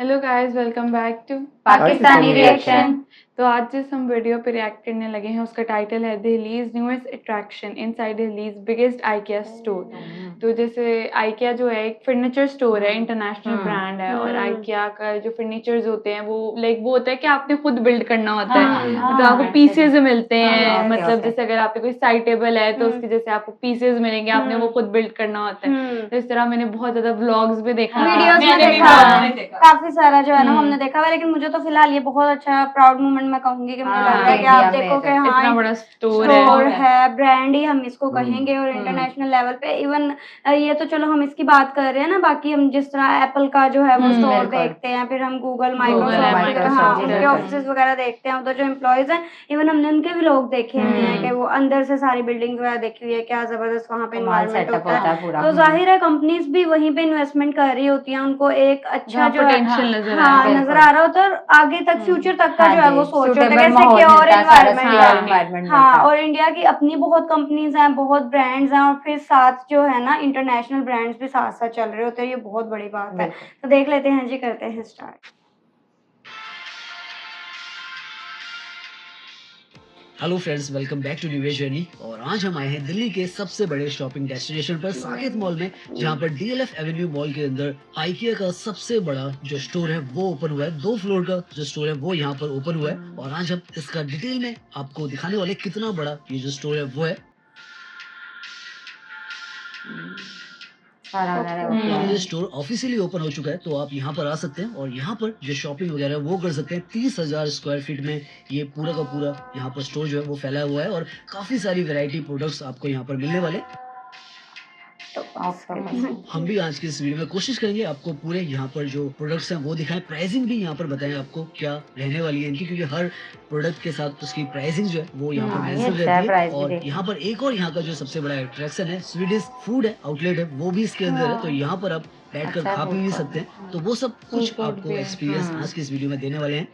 Hello guys, welcome back to Pakistani reaction. तो आज जिस हम वीडियो पे रिएक्ट करने लगे हैं उसका टाइटल है Delhi's newest attraction inside Delhi's biggest IKEA store. तो जैसे आइकिया जो है एक फर्नीचर स्टोर है, इंटरनेशनल ब्रांड है। और आइकिया का जो फर्नीचर्स होते हैं वो वो होता है कि आपने खुद बिल्ड करना होता है। मतलब आपको पीसेज मिलते हैं, मतलब जैसे अगर आपके कोई साइड टेबल है तो उसके जैसे आपको पीसेज मिलेंगे, आपने वो खुद बिल्ड करना होता है। तो इस तरह मैंने बहुत ज्यादा व्लॉग्स भी देखा, वीडियोस में देखा काफी सारा जो है ना हमने देखा हुआ है, लेकिन मुझे तो फिलहाल ये बहुत अच्छा प्राउड मोमेंट मैं कहूंगी कि मुझे लग रहा है कि आप देखो कि हाँ इतना बड़ा स्टोर है, ब्रांड ही हम इसको कहेंगे और इंटरनेशनल लेवल पे इवन ये तो चलो हम इसकी बात कर रहे हैं ना, बाकी हम जिस तरह एप्पल का जो है वो स्टोर देखते हैं, फिर हम गूगल माइक्रोसॉफ्ट उनके ऑफिस वगैरह देखते हैं, उधर जो एम्प्लॉयज हैं इवन हमने उनके भी लोग देखे हुए हैं कि वो अंदर से सारी बिल्डिंग वगैरह देखी हुई है, क्या जबरदस्त वहाँ पे एनवायरनमेंट होता है। तो जाहिर है कंपनीज भी वहीं पे इन्वेस्टमेंट कर रही होती हैं, उनको एक अच्छा जो है नजर आ रहा होता है, और आगे तक फ्यूचर तक का जो है वो सोच होता है, सिक्योर एनवायरनमेंट। हाँ, और इंडिया की अपनी बहुत कंपनीज हैं, बहुत ब्रांड्स हैं, और फिर साथ जो है ना इंटरनेशनल ब्रांड्स भी साथ साथ चल रहे होते हैं, ये बहुत बड़ी बात है। तो देख लेते हैं जी, करते हैं start. Hello friends, welcome back to new journey. और आज हम आए हैं दिल्ली के सबसे बड़े शॉपिंग डेस्टिनेशन पर, साकेत मॉल में, जहां पर डीएलएफ एवेन्यू मॉल के अंदर आइकिया का सबसे बड़ा जो स्टोर है वो ओपन हुआ है। 2 फ्लोर का जो स्टोर है वो यहां पर ओपन हुआ है, और आज हम इसका डिटेल में आपको दिखाने वाले कितना बड़ा ये जो स्टोर है वो है। ये स्टोर ऑफिशियली ओपन हो चुका है, तो आप यहाँ पर आ सकते हैं और यहाँ पर जो शॉपिंग वगैरह वो कर सकते हैं। 30,000 स्क्वायर फीट में ये पूरा का पूरा यहाँ पर स्टोर जो है वो फैला हुआ है, और काफी सारी वैरायटी प्रोडक्ट्स आपको यहाँ पर मिलने वाले। तो हम भी आज की इस वीडियो में कोशिश करेंगे आपको पूरे यहाँ पर जो प्रोडक्ट्स हैं वो दिखाएं, प्राइसिंग भी यहाँ पर बताएं आपको क्या रहने वाली है इनकी, क्योंकि हर प्रोडक्ट के साथ उसकी प्राइसिंग जो है वो यहाँ पर मेंशन रहती है। और यहाँ पर एक और यहाँ का जो सबसे बड़ा अट्रैक्शन है, स्वीडिश फूड है आउटलेट है, वो भी इसके अंदर है। तो यहाँ पर आप बैठकर खा पी भी सकते हैं। तो वो सब कुछ आपको एक्सपीरियंस आज की इस वीडियो में देने वाले हैं।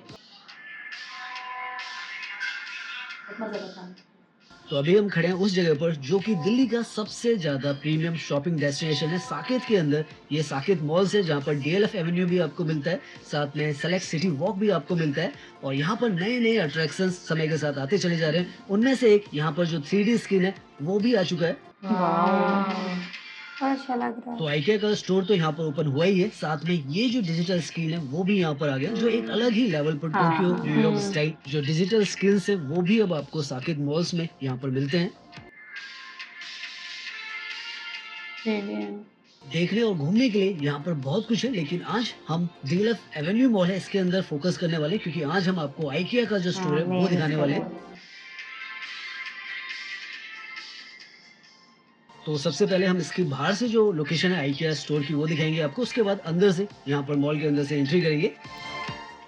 तो अभी हम खड़े हैं उस जगह पर जो कि दिल्ली का सबसे ज्यादा प्रीमियम शॉपिंग डेस्टिनेशन है, साकेत के अंदर। ये साकेत मॉल से, जहाँ पर डीएलएफ एवेन्यू भी आपको मिलता है, साथ में सेलेक्ट सिटी वॉक भी आपको मिलता है। और यहाँ पर नए नए अट्रैक्शंस समय के साथ आते चले जा रहे हैं। उनमें से एक यहाँ पर जो 3D स्क्रीन है वो भी आ चुका है। अच्छा लग रहा है। तो आइकिया का स्टोर तो यहाँ पर ओपन हुआ ही है, साथ में ये जो डिजिटल स्क्रीन है वो भी यहाँ पर आ गया, जो एक अलग ही लेवल पर टोक्यो न्यूयॉर्क स्टाइल जो डिजिटल स्क्रीन है वो भी अब आपको साकेत मॉल्स में यहाँ पर मिलते हैं। देखने और घूमने के लिए यहाँ पर बहुत कुछ है, लेकिन आज हम डीएलएफ एवेन्यू मॉल है इसके अंदर फोकस करने वाले, क्योंकि आज हम आपको आइकिया का जो स्टोर है वो दिखाने वाले हैं। तो सबसे पहले हम इसकी बाहर से जो लोकेशन है आइकिया स्टोर की वो दिखाएंगे आपको, उसके बाद अंदर से यहाँ पर मॉल के अंदर से एंट्री करेंगे।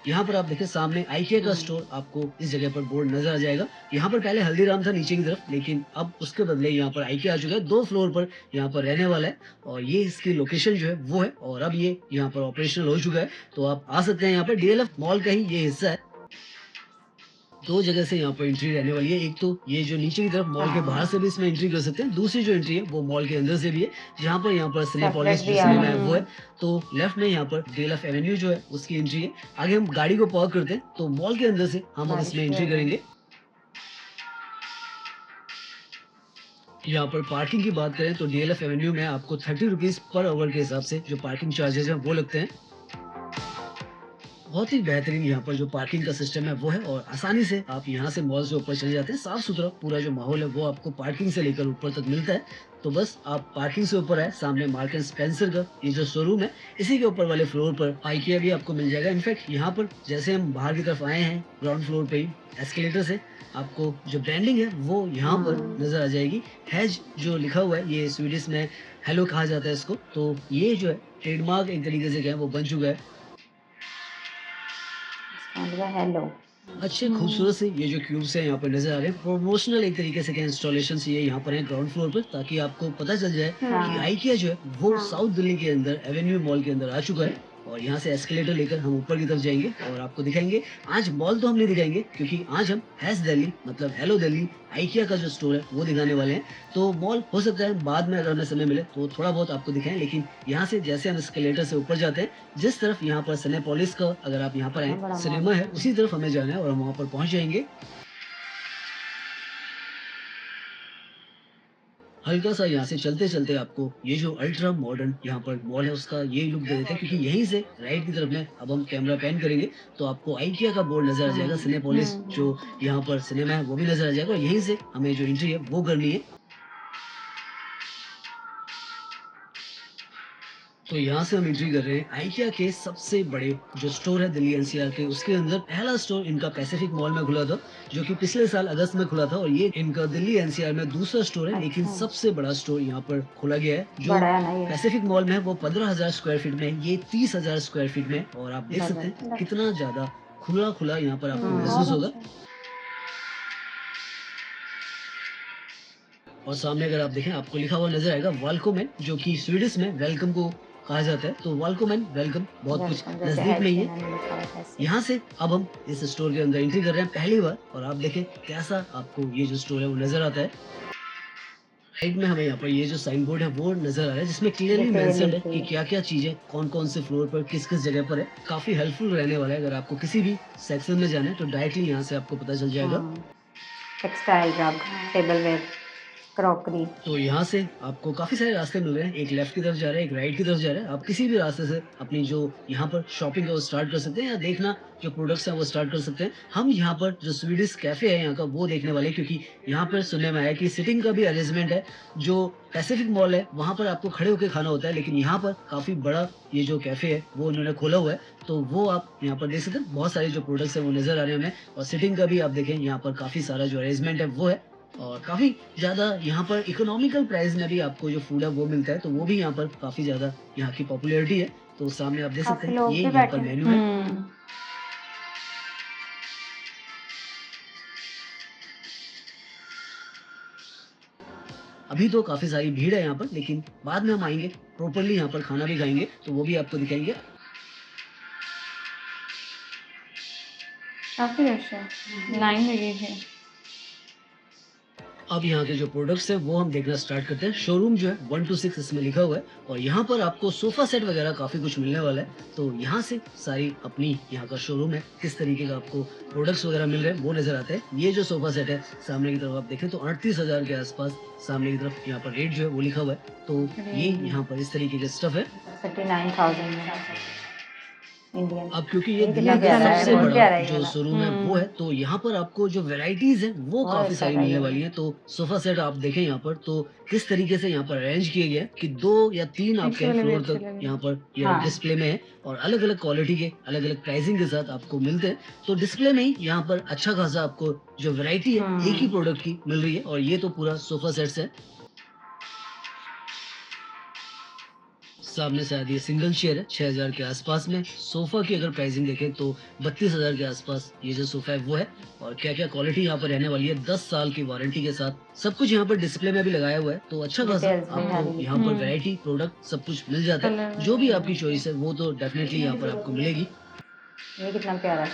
यहाँ पर आप देखें सामने आइकिया का स्टोर, आपको इस जगह पर बोर्ड नजर आ जाएगा। यहाँ पर पहले हल्दीराम था नीचे की तरफ, लेकिन अब उसके बदले यहाँ पर आइकिया आ चुका है। 2 फ्लोर पर यहाँ पर रहने वाला है, और ये इसकी लोकेशन जो है वो है, और अब ये यहाँ पर ऑपरेशनल हो चुका है। तो आप आ सकते हैं यहाँ पर, डीएलएफ मॉल का ही ये हिस्सा है। 2 जगह से यहाँ पर एंट्री रहने वाली है। एक तो ये जो नीचे की तरफ मॉल के बाहर से भी इसमें एंट्री कर सकते हैं, दूसरी जो एंट्री है वो मॉल के अंदर से भी है, जहाँ पर यहाँ पर सिनेपोलिस जो सिनेमा है वो है। तो लेफ्ट में यहाँ पर डीएलएफ एवेन्यू जो है उसकी एंट्री है। आगे हम गाड़ी को पार्क करते हैं तो मॉल के अंदर से हम अब इसमें एंट्री करेंगे। यहाँ पर पार्किंग की बात करें तो डीएलएफ एवेन्यू में आपको 30 रुपीज पर आवर के हिसाब से जो पार्किंग चार्जेस हैं वो लगते हैं। बहुत ही बेहतरीन यहाँ पर जो पार्किंग का सिस्टम है वो है, और आसानी से आप यहाँ से मॉल से ऊपर चले जाते हैं। साफ सुथरा पूरा जो माहौल है वो आपको पार्किंग से लेकर ऊपर तक मिलता है। तो बस आप पार्किंग से ऊपर आए, सामने मार्क एंड स्पेंसर का ये जो शोरूम है, इसी के ऊपर वाले फ्लोर पर आइकिया भी आपको मिल जाएगा। इनफैक्ट यहाँ पर जैसे हम बाहर की तरफ आए हैं ग्राउंड फ्लोर पे ही एस्केलेटर से, आपको जो ब्रांडिंग है वो यहाँ पर नजर आ जाएगी। हैज जो लिखा हुआ है, ये स्वीडिश में हेलो कहा जाता है इसको। तो ये जो है ट्रेडमार्क एक तरीके से क्या है वो बन चुका है। हेलो अच्छे खूबसूरत से ये जो क्यूब्स है यहाँ पर नजर आ रहे हैं, प्रोमोशनल एक तरीके से क्या इंस्टॉलेशन ये यहाँ पर है ग्राउंड फ्लोर पर, ताकि आपको पता चल जाए कि आइकिया जो है वो साउथ दिल्ली के अंदर एवेन्यू मॉल के अंदर आ चुका है। और यहाँ से एस्केलेटर लेकर हम ऊपर की तरफ जाएंगे और आपको दिखाएंगे। आज मॉल तो हम नहीं दिखाएंगे क्योंकि आज हम हैस दिल्ली मतलब हेलो दिल्ली आइकिया का जो स्टोर है वो दिखाने वाले हैं। तो मॉल हो सकता है बाद में अगर हमें समय मिले तो थोड़ा बहुत आपको दिखाएं, लेकिन यहाँ से जैसे हम एस्केलेटर से ऊपर जाते हैं, जिस तरफ यहाँ पर सिनेपोलिस का अगर आप यहाँ पर आए सिनेमा है उसी तरफ हमें जाना है और हम वहाँ पर पहुंच जाएंगे। हल्का सा यहाँ से चलते चलते आपको ये जो अल्ट्रा मॉडर्न यहाँ पर मॉल है उसका ये लुक दे देते हैं, क्योंकि यहीं से राइट की तरफ में अब हम कैमरा पैन करेंगे तो आपको आइकिया का बोर्ड नजर आ जाएगा। सिनेपोलिस जो यहाँ पर सिनेमा है वो भी नजर आ जाएगा और यहीं से हमें जो एंट्री है वो करनी है। तो यहाँ से हम एंट्री कर रहे हैं आइकिया के सबसे बड़े जो स्टोर है दिल्ली एनसीआर के, उसके अंदर पहला स्टोर इनका पैसिफिक मॉल में खुला था जो कि पिछले साल अगस्त में खुला था, और ये इनका दिल्ली एनसीआर में दूसरा स्टोर है, लेकिन सबसे बड़ा स्टोर यहाँ पर खोला गया है जो पैसिफिक मॉल में है वो 15,000 स्क्वायर फीट में है, ये 30,000 स्क्वायर फीट में है। और आप देख सकते हैं कितना ज्यादा खुला खुला यहाँ पर आपको महसूस होगा। और सामने अगर आप देखें आपको लिखा हुआ नजर आएगा वेलकम, जो कि स्वीडिश में वेलकम को कहा जाता है। तो वेलकम वेलकम बहुत कुछ नजदीक में ही है। यहाँ से अब हम इस स्टोर के अंदर एंट्री कर रहे हैं पहली बार, और आप देखें कैसा आपको ये जो स्टोर है वो नजर आता है। साइड में हमें यहाँ पर ये जो साइन बोर्ड है वो नजर आ रहा है जिसमें क्लियरली मेंशन है कि क्या क्या चीजें कौन कौन से फ्लोर पर किस किस जगह पर है। काफी हेल्पफुल रहने वाला है। अगर आपको किसी भी सेक्शन में जाना है तो डायरेक्टली यहाँ से आपको पता चल जाएगा। टेक्सटाइल, रग, टेबलवेयर, क्रॉकरी। तो यहाँ से आपको काफी सारे रास्ते मिल रहे हैं, एक लेफ्ट की तरफ जा रहा है, एक राइट की तरफ जा रहा है। आप किसी भी रास्ते से अपनी जो यहाँ पर शॉपिंग है वो स्टार्ट कर सकते हैं, या देखना जो प्रोडक्ट्स हैं वो स्टार्ट कर सकते हैं। हम यहाँ पर जो स्वीडिश कैफे है यहाँ का वो देखने वाले हैं, क्योंकि यहाँ पर सुनने में आया कि सिटिंग का भी अरेंजमेंट है। जो पैसिफिक मॉल है वहाँ पर आपको खड़े होकर खाना होता है, लेकिन यहाँ पर काफी बड़ा ये जो कैफे है वो उन्होंने खोला हुआ है, तो वो आप यहाँ पर देख सकते हैं। बहुत सारे जो प्रोडक्ट्स है वो नजर आ रहे हैं हमें, और सिटिंग का भी आप देखें यहाँ पर काफी सारा जो अरेंजमेंट है वो है, और काफी ज्यादा यहाँ पर इकोनॉमिकल प्राइस में भी आपको जो फूड है वो मिलता है। तो वो भी यहाँ पर काफी ज्यादा यहाँ की पॉपुलैरिटी है। तो सामने आप देख सकते हैं ये यहाँ पर मेन्यू है। अभी तो काफी सारी भीड़ है यहाँ पर, लेकिन बाद में हम आएंगे प्रॉपरली यहाँ पर खाना भी खाएंगे तो वो भी आपको दिखाएंगे। काफी रश है, लाइन लगी है। अब यहाँ के जो प्रोडक्ट्स है वो हम देखना स्टार्ट करते हैं। शोरूम जो है 1 to 6 इसमें लिखा हुआ है, और यहाँ पर आपको सोफा सेट वगैरह काफी कुछ मिलने वाला है। तो यहाँ से सारी अपनी यहाँ का शोरूम है, किस तरीके का आपको प्रोडक्ट्स वगैरह मिल रहे हैं वो नजर आता है। ये जो सोफा सेट है सामने की तरफ आप देखें तो 38,000 के आसपास सामने की तरफ यहाँ पर रेट जो है वो लिखा हुआ है। तो ये यहाँ पर इस तरीके के स्टफ है। 39,000 में इंडियन। अब क्योंकि ये कितना दिल्ली का प्यारा है, सबसे बहुत बड़ा प्यारा है जो ये शोरूम है वो है, तो यहाँ पर आपको जो वेराइटीज है वो बहुत काफी सारी सारा मिलने है। वाली है। तो सोफा सेट आप देखें यहाँ पर तो किस तरीके से यहाँ पर अरेंज किया गया है कि 2 या 3 आपके पीछे वाले भी फ्लोर अच्छे तक लगे। यहाँ पर ये हाँ। डिस्प्ले में है, और अलग अलग क्वालिटी के अलग अलग प्राइसिंग के साथ आपको मिलते हैं। तो डिस्प्ले में ही यहाँ पर अच्छा खासा आपको जो वैरायटी है एक ही प्रोडक्ट की मिल रही है, और ये तो पूरा सोफा सेट्स है। सामने शायद ये सिंगल चेयर है 6,000 के आसपास में। सोफा की अगर प्राइसिंग देखें तो 32,000 के आसपास ये जो सोफा है वो है, और क्या क्या क्वालिटी यहाँ पर रहने वाली है 10 साल की वारंटी के साथ सब कुछ यहाँ पर डिस्प्ले में भी लगाया हुआ है। तो अच्छा खासा Details में आपको डाली। यहाँ पर वैरायटी प्रोडक्ट सब कुछ मिल जाता है। कलर जो भी आपकी चॉइस है वो तो डेफिनेटली यहाँ पर आपको मिलेगी। ये कितना प्यारा है।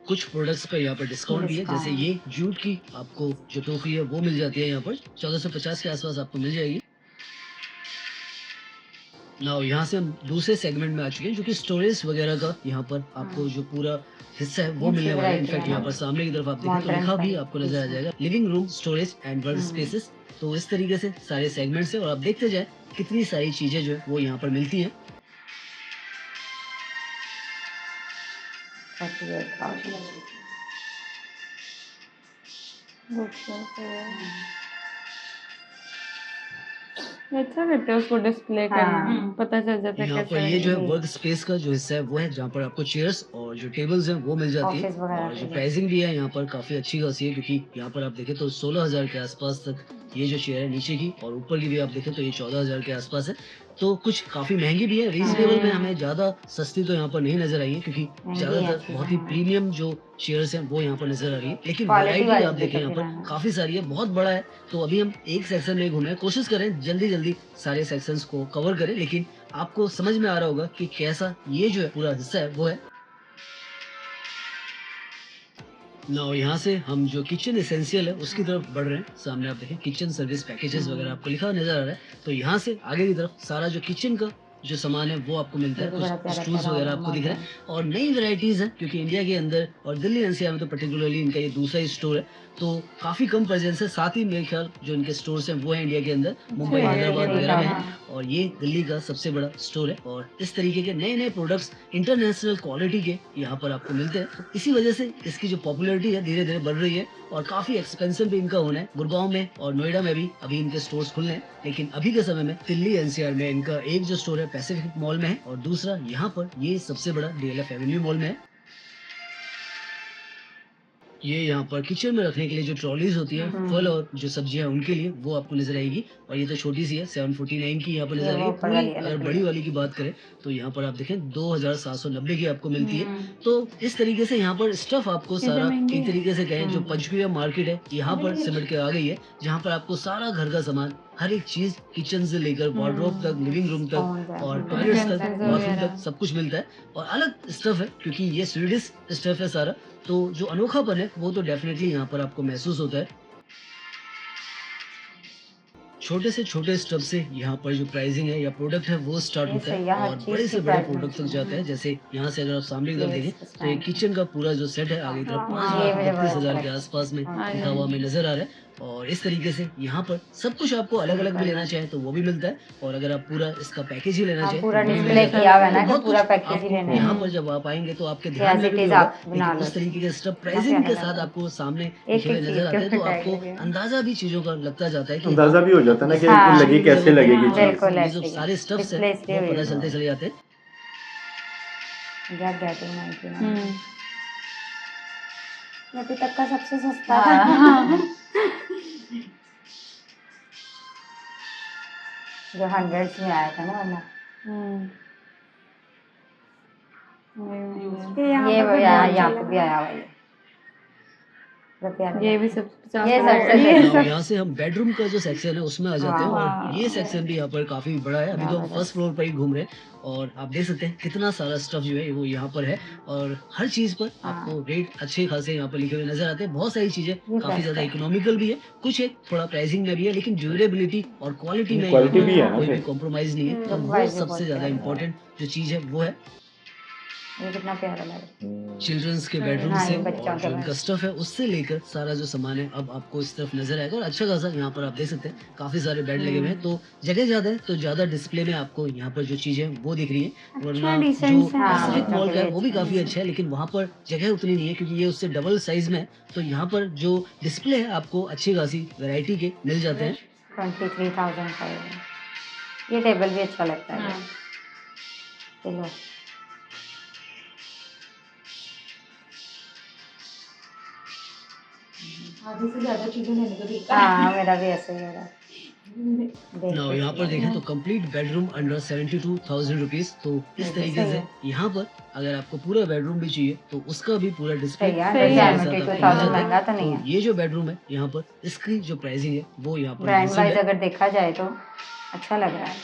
कुछ प्रोडक्ट्स पे यहाँ पर डिस्काउंट भी है, जैसे ये जूट की आपको जो टोकरी है वो मिल जाती है यहाँ पर 1450 के आसपास आपको मिल जाएगी। नाउ यहाँ से हम दूसरे सेगमेंट में आ चुके हैं, जो कि स्टोरेज वगैरह का यहाँ पर आपको जो पूरा हिस्सा है वो मिलने वाला है। इनफैक्ट यहाँ पर सामने की तरफ आप देखें तो लिखा भी आपको नजर आ जाएगा living room storage and work spaces. तो इस तरीके से सारे सेगमेंट्स है, और आप देखते जाए कितनी सारी चीजें जो है वो यहाँ पर मिलती हैं। 38,000। अच्छा करते हैं उसको डिस्प्ले करना, हाँ। पता चल जाता है यहाँ कैसा पर ये जो है लगेगी। वर्क स्पेस का जो हिस्सा है वो है जहाँ पर आपको चेयर्स और जो टेबल्स हैं वो मिल जाती है। ऑफिस वगैरह और के जो लिए। प्राइसिंग भी है यहाँ पर काफी अच्छी खासी है, क्योंकि यहाँ पर आप देखें तो 16,000 के आसपास तक ये जो चेयर है नीचे की, और ऊपर की भी आप देखें तो ये 14,000 के आसपास है। तो कुछ काफी महंगी भी है, रीजनेबल में हमें ज्यादा सस्ती तो यहाँ पर नहीं नजर आई है, क्योंकि महंगी है ज्यादातर चीज़ें, बहुत ही हाँ। प्रीमियम जो चेयर्स हैं वो यहाँ पर नजर आ रही है, लेकिन क्वालिटी वैरायटी वाली आप भी देखें तो यहाँ फिर पर है। काफी सारी है, बहुत बड़ा है। तो अभी हम एक सेक्शन में घूमे, कोशिश करें जल्दी जल्दी सारे सेक्शंस को कवर करें, लेकिन आपको समझ में आ रहा होगा कि कैसा ये जो है पूरा हिस्सा है वो है। नाउ यहाँ से हम जो किचन एसेंशियल है उसकी तरफ बढ़ रहे हैं। सामने आप देखें किचन सर्विस पैकेजेस वगैरह आपको लिखा नजर आ रहा है। तो यहाँ से आगे की तरफ सारा जो किचन का जो सामान है वो आपको मिलता है, ये भी बड़ा कुछ प्यारा स्टूल्स प्यारा वगैरह वाला आपको दिख रहे मॉडल हैं और नई वेराइटीज है, क्योंकि इंडिया के अंदर और दिल्ली एनसीआर में तो पर्टिकुलरली इनका ये दूसरा ही स्टोर है, तो काफी कम प्रेजेंस है। साथ ही मेरे ख्याल जो इनके स्टोर्स हैं वो है इंडिया के अंदर, मुंबई, अच्छा, हैदराबाद ये वगैरह में है, हाँ। और ये दिल्ली का सबसे बड़ा स्टोर है। और इस तरीके के नए नए प्रोडक्ट्स इंटरनेशनल क्वालिटी के यहाँ पर आपको मिलते हैं। तो इसी वजह से इसकी जो पॉपुलैरिटी है धीरे धीरे बढ़ रही है, और काफी एक्सपेंसिव भी इनका होना है। गुड़गांव में और नोएडा में भी अभी इनके स्टोर्स खुलने हैं, लेकिन अभी के समय में दिल्ली एनसीआर में इनका एक जो स्टोर है पैसिफिक मॉल में है, और दूसरा यहाँ पर ये सबसे बड़ा डीएलएफ एवेन्यू मॉल में है। ये यहाँ पर किचन में रखने के लिए जो ट्रॉलीज होती है फल और जो सब्जियां उनके लिए, वो आपको नजर आएगी। और ये तो छोटी सी है, 749 की यहाँ पर ये नजर वो आएगी। ऊपर पूरी वाली अगर अलग बड़ी है। वाली की बात करें तो यहाँ पर आप देखें 2790 की आपको मिलती है। तो इस तरीके से यहाँ पर स्टफ आपको ये तो सारा महंगी एक है। तरीके से कहें जो पंचकुला मार्केट है यहाँ पर सिमट के आ गई है, जहाँ पर आपको सारा घर का सामान, हर एक चीज किचन से लेकर वार्डरोब तक, लिविंग रूम तक Sponge है, और टॉयलेट्स तक, Utensils बाथरूम वगैरह। तक सब कुछ मिलता है। और अलग स्टफ है, क्योंकि ये स्वीडिश स्टफ है सारा, तो जो अनोखापन है वो तो डेफिनेटली यहाँ पर आपको महसूस होता है। छोटे से छोटे स्टफ से यहाँ पर जो प्राइसिंग है या प्रोडक्ट है वो स्टार्ट ये होता है, सही है, हर और चीज़ बड़े की से बड़े प्राइस प्रोडक्ट तक मेंशन जाता है। जैसे यहाँ से अगर आप सामने की तरफ प्लेट्स, देखें तो ये स्टैंड। किचन का पूरा जो सेट है आगे की तरफ हाँ, 5,32,000 के ये आसपास में मुझे लिखा हुआ हमें नजर आ रहा है। और इस तरीके से यहाँ पर सब कुछ आपको अलग अलग भी लेना चाहे तो वो भी मिलता है, और अगर आप पूरा इसका पैकेज ही लेना हाँ, चाहे पूरा तो वो भी मिल डिस्प्ले जाता है। किया हुआ है ना तो कि बहुत पूरा कुछ पैकेज ही आपको लेना है। यहाँ पर जब आप आएंगे तो आपके ध्यान में as it भी is होगा, आप बना लेकिन लो उस तरीके के स्टफ कितना प्राइसिंग के प्यारा साथ लगा। आपको सामने एक लिखे हुए एक नजर चीज आते के हैं, तो ऊपर आपको टैग लगे। अंदाजा भी चीजों का लगता जाता है कि अंदाजा हाँ, भी हो जाता है ना कि हाँ, लगी कैसे लगेगी चीज। बिल्कुल, ये जो ऐसे ही सारे स्टफ्स हैं डिस्प्ले इसलिए वो हुई पता है। चलते चले जाते हैं। जब गेटिंग 99 हम्म। ये अभी तक का सबसे सस्ता हाँ, था। हाँ। जो हंड्रेड्स में आया था ना वरना यहाँ ये पर वो भी यहाँ बहुत यहाँ चल पे रहा भी है। आया हुआ है जो प्यारा ये लगा। भी सब 50 ये वाला सबसे है। ये सस्ता। नाउ यहाँ से हम बेडरूम का जो सेक्शन है उसमें आ जाते हैं, वाह। और ये सेक्शन भी यहाँ पर काफी बड़ा है। अभी तो हम फर्स्ट फ्लोर पर ही घूम रहे हैं, और आप देख सकते हैं कितना सारा स्टफ जो है वो यहाँ पर है, और हर चीज पर आपको रेट अच्छे खासे यहाँ पर लिखे हुए नजर आते हैं। बहुत सारी चीजें काफी best ज्यादा है। इकोनॉमिकल भी है, कुछ एक थोड़ा प्राइसिंग में भी है, लेकिन ड्यूरेबिलिटी और क्वालिटी में यहाँ क्वालिटी पर भी है ना कोई भी फिर। कॉम्प्रोमाइज नहीं है। तो वो Price भी सबसे बहुत ज्यादा प्यारा है। इम्पोर्टेंट जो चीज है वो है ये कितना प्यारा लगा। चिल्ड्रंस के बेडरूम हाँ, से, ये बच्चों और के जो इनका स्टफ है उससे लेकर सारा जो सामान है अब आपको इस तरफ नजर आएगा। और अच्छा खासा यहाँ पर आप देख सकते हैं काफी सारे बेड लगे हुए हैं, तो जगह ज्यादा है तो ज्यादा डिस्प्ले में आपको यहाँ पर जो चीजें हैं वो दिख रही है। वरना जो decent है। पैसिफिक हाँ, मॉल का है वो भी अच्छा काफी अच्छा है, लेकिन वहाँ पर जगह उतनी नहीं है क्योंकि ये उससे डबल साइज में है। तो यहाँ पर जो डिस्प्ले है आपको अच्छी खासी वैरायटी के मिल जाते हैं। 23,000 का है। ये टेबल भी अच्छा लगता है। हाँ। चलो आधे से ज्यादा चीजें लेने को दिखता हाँ मेरा भी ऐसे ही हो रहा है। देख नाउ के यहाँ पर देखें तो कंप्लीट बेडरूम अंडर 72,000 रुपीज। तो इस ये तरीके सही से है। यहाँ पर अगर आपको पूरा बेडरूम भी चाहिए तो उसका भी पूरा डिस्प्ले सही है, सही है। 72,000 महंगा तो नहीं है। ये जो बेडरूम है यहाँ पर इसकी जो प्राइसिंग है वो यहाँ पर ब्रांड mentioned वाइज है। अगर देखा जाए तो अच्छा लग रहा है।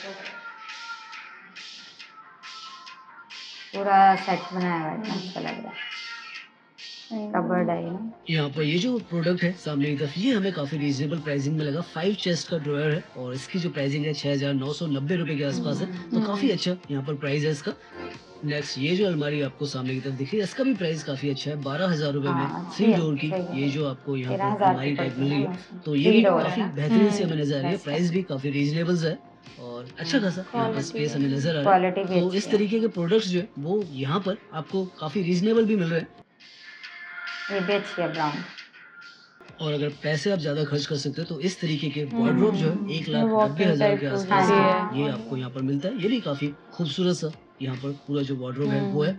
पूरा सेट बनाया हुआ है, इतना अच्छा लग रहा है। कबर्ड है ये ना। यहाँ पर ये जो प्रोडक्ट है सामने की तरफ, ये हमें काफी रीजनेबल प्राइसिंग में लगा। 5 चेस्ट का ड्रॉयर है और इसकी जो प्राइसिंग है 6,990 रुपए के आसपास है, तो काफी अच्छा यहाँ पर प्राइस है इसका। नेक्स्ट ये जो अलमारी आपको सामने की तरफ दिख रही है इसका भी प्राइस काफी अच्छा है, 12,000 रुपए हाँ, में अच्छी 3 है, डोर की सही है। ये जो आपको यहाँ पर 13,000 अलमारी की टाइप मिल पड़ती रही है है। ना तो ये उसमें। भी 3 डोर है काफी ना। बेहतरीन सी हमें नजर आ रही है, Best है। प्राइस भी काफी रीजनेबल है और अच्छा खासा यहाँ पर स्पेस हमें नजर आ रहा है। क्वालिटी भी तो अच्छी इस है। तरीके के प्रोडक्ट्स जो है वो यहाँ पर आपको काफी रीजनेबल भी मिल रहे हैं। ये भी अच्छी है ब्राउन। और अगर पैसे आप ज्यादा खर्च कर सकते हो तो इस तरीके के वार्डरोब जो है 1,90,000 के आसपास हाँ। है, ये आपको यहाँ पर मिलता है। ये भी काफी खूबसूरत सा यहाँ पर पूरा जो वार्डरोब है वो है।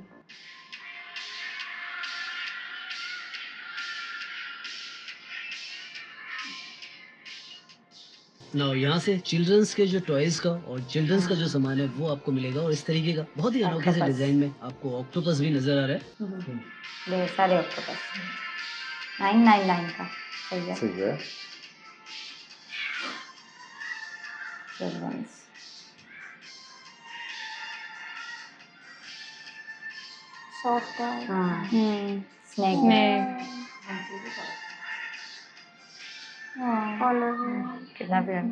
ना यहाँ से चिल्ड्रंस के जो टॉयज का और चिल्ड्रंस का जो सामान है वो आपको मिलेगा, और इस तरीके का बहुत ही अनोखे से Octopus. डिजाइन में आपको ऑक्टोपस भी नजर आ रहा है। ढेर सारे ऑक्टोपस 999 का। सही है। सही है। चिल्ड्रंस सॉफ्ट है। हाँ हम्म स्नेक स्नेक कॉलर कितना प्यारा।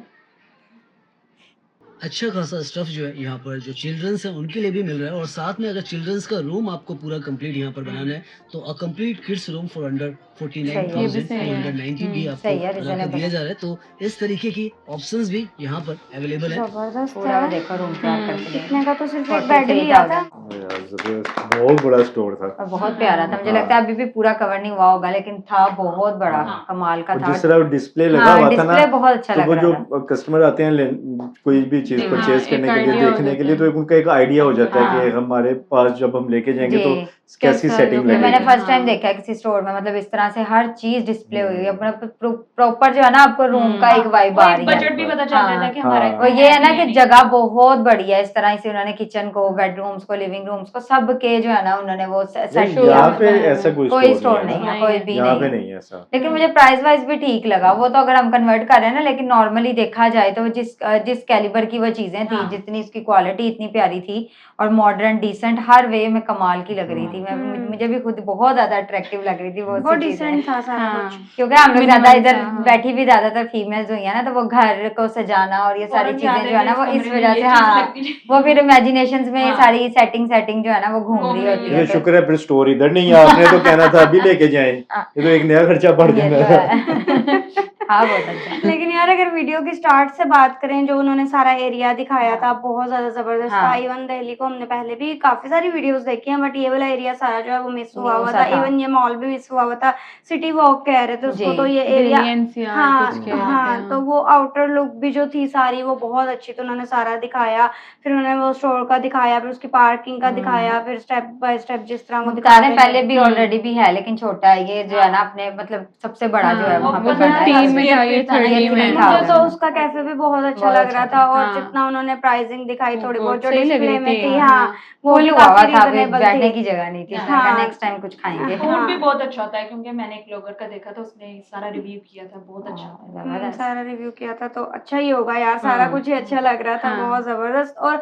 अच्छा खासा स्टफ जो है यहाँ पर जो चिल्ड्रंस है उनके लिए भी मिल रहा है, और साथ में अगर चिल्ड्रंस का रूम आपको पूरा कंप्लीट यहाँ पर बनाना है तो a complete kids room for under ये भी सही है। 49,290 भी आपको सही है, बना के reasonable दिया है। जा रहा है। तो इस तरीके की ऑप्शंस भी यहाँ पर अवेलेबल है। जबरदस्त पूरा वो है। देखो रूम तैयार करके दे कितने का तो सिर्फ एक बेड लिया था। यार जबरदस्त, बहुत बड़ा स्टोर था। और बहुत प्यारा था। मुझे हाँ। लगता है अभी भी पूरा कवर नहीं हुआ होगा, लेकिन था बहुत बड़ा, हाँ। कमाल का और था। जिस तरह डिस्प्ले लगा हाँ हुआ था ना, डिस्प्ले बहुत अच्छा तो लग वो रहा जो था। कस्टमर आते हैं कोई भी चीज हाँ, परचेज एक करने के लिए, idea हो देखने के जाता लिए, तो है। एक उनका एक आइडिया हो जाता है हाँ। कि हमारे पास जब हम लेके जाएंगे तो जी। कैसी कैसा सेटिंग look ये मैंने लगेगी। फर्स्ट टाइम हाँ। देखा है किसी स्टोर में, मतलब इस तरह से हर चीज डिस्प्ले हुई है अपना प्रॉपर जो है ना, आपको रूम का एक वाइब आ रही है। बजट भी पता चल रहा था कि हमारा हाँ। और ये है ना कि जगह बहुत बड़ी है। इस तरह से उन्होंने किचन को, बेडरूम्स को, लिविंग रूम्स को, सब के जो है ना उन्होंने वो सेट नहीं, किया। यहाँ पे बनाया ऐसा कोई स्टोर स्टोर नहीं नहीं है है, ना, कोई भी यहाँ पे नहीं है। नहीं है ऐसा। लेकिन मुझे प्राइस वाइज भी ठीक लगा। वो तो अगर हम कन्वर्ट कर रहे हैं ना, लेकिन नॉर्मली देखा जाए तो जिस कैलिबर की वो चीजें थी, जितनी इसकी क्वालिटी इतनी प्यारी थी और मॉडर्न डिसेंट हर वे में कमाल की लग रही थी। मुझे भी खुद बहुत ज्यादा अट्रैक्टिव लग रही थी बहुत बहुत सी चीजें। डिसेंट था सारा हाँ। कुछ। क्योंकि हम लोग Minimal ज्यादा इधर सा, हाँ। बैठी भी ज्यादातर फीमेल्स हुई है ना, तो वो घर को सजाना और ये सारी चीजें जो है ना, वो इस वजह से हाँ वो फिर इमेजिनेशंस में ये सारी सेटिंग जो है ना वो घूम रही होती ये है। शुक्र है फिर स्टोर इधर नहीं है, आपने तो कहना था अभी लेके जाएं, ये तो एक नया खर्चा बढ़ ये जाना तो था। है। हाँ बहुत अच्छा। लेकिन यार अगर वीडियो की स्टार्ट से बात करें, जो उन्होंने सारा एरिया दिखाया था बहुत ज्यादा जबरदस्त था। हाँ। इवन दिल्ली को हमने पहले भी काफी सारी वीडियोस देखी हैं, बट ये वाला एरिया सारा जो है वो मिस हुआ हुआ सा था। था। इवन ये मॉल भी मिस हुआ हुआ था। सिटी वॉक कह रहे थे उसको, जी। तो ये दिल्ली एरिया NCR हाँ कुछ कह रहे थे, हाँ, तो वो आउटर लुक भी जो थी सारी वो बहुत अच्छी, तो उन्होंने सारा दिखाया। फिर उन्होंने वो स्टोर का दिखाया, फिर उसकी पार्किंग का दिखाया, फिर स्टेप बाय स्टेप जिस तरह वो बता दिखा रहे रहे पहले थे। भी ऑलरेडी भी है, लेकिन छोटा है ये जो है ना, अपने मतलब सबसे बड़ा जो है हाँ, वहाँ वो पे फिर बना है। 3 में था, ये 30 में तीन था। मुझे तो उसका कैफे भी बहुत अच्छा बहुत लग अच्छा रहा था। था, और हाँ। जितना उन्होंने प्राइसिंग दिखाई थोड़ी वो बहुत जो सही लग रही डिस्प्ले में थी, थी, हाँ। हाँ वो फुल भी हुआ हुआ काफी था, अभी रीजनेबल बैठने थी। की जगह नहीं थी। हाँ। नेक्स्ट टाइम कुछ खाएंगे। हाँ। फूड भी बहुत अच्छा होता है, क्योंकि मैंने एक ब्लॉगर का देखा था, उसने सारा रिव्यू किया था, बहुत अच्छा था। जबरदस्त। सारा रिव्यू किया था तो अच्छा ही होगा यार, सारा कुछ ही अच्छा लग रहा था, हाँ। बहुत जबरदस्त। और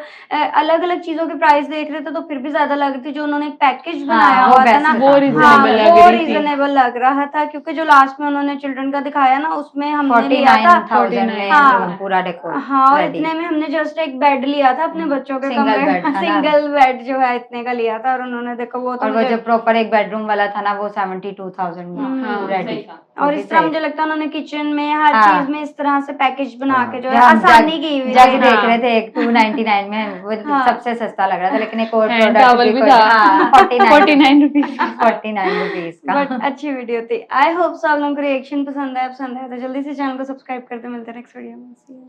अलग अलग चीजों के प्राइस देख रहे थे तो फिर भी ज्यादा लग रही थी। जो उन्होंने एक पैकेज हाँ, बनाया वो हुआ था best ना, था। वो हाँ, reasonable लग वो रही थी। रीजनेबल लग रहा था, क्योंकि जो लास्ट में उन्होंने चिल्ड्रन का दिखाया ना, उसमें हमने लिया था 49,000 में हाँ। रूम पूरा डेकोर हाँ, और रेडी। इतने में हमने जस्ट एक बेड लिया था अपने बच्चों के Single कमरे bed था ना। सिंगल बेड जो है इतने का लिया था, और उन्होंने देखो वो तो और वो मुझे जो प्रॉपर एक बेडरूम वाला था ना, वो 72,000 में हाँ, रेडी। सही था। और इस तरह मुझे लगता है उन्होंने किचन में हर हाँ। चीज में इस तरह से पैकेज बना हाँ। के जो है आसानी की हुई जग है। देख रहे थे एक 299 में, वो हाँ। सबसे सस्ता लग रहा था, लेकिन एक और Hand प्रोडक्ट towel भी भी था। 49 रुपीज। 49 रुपीज का। बट अच्छी वीडियो थी। आई होप सो आप लोगों को रिएक्शन पसंद आया तो जल्दी से चैनल को सब्सक्राइब करते, मिलते हैं नेक्स्ट वीडियो में। See you.